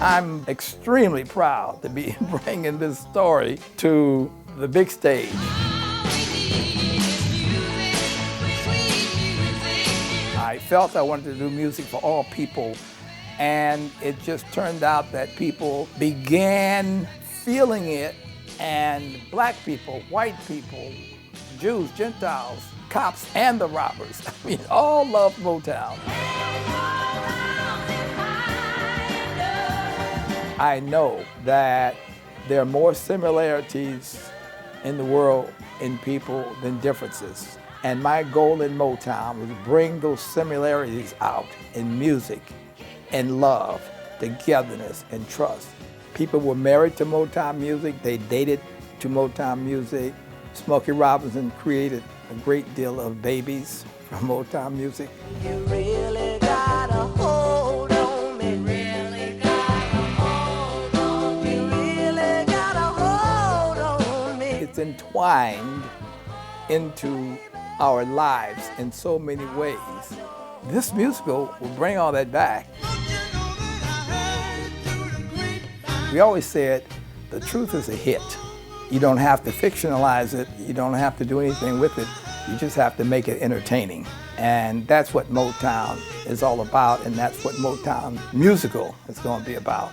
I'm extremely proud to be bringing this story to the big stage. I felt I wanted to do music for all people, and it just turned out that people began feeling it, and black people, white people, Jews, Gentiles, cops, and the robbers, I mean, all loved Motown. I know that there are more similarities in the world in people than differences. And my goal in Motown was to bring those similarities out in music and love, togetherness, and trust. People were married to Motown music, they dated to Motown music. Smokey Robinson created a great deal of babies from Motown music. You really got a hold on me. Really got a hold on me. You really got a hold on me. It's entwined into our lives in so many ways. This musical will bring all that back. We always said the truth is a hit. You don't have to fictionalize it. You don't have to do anything with it. You just have to make it entertaining. And that's what Motown is all about, and that's what Motown musical is going to be about.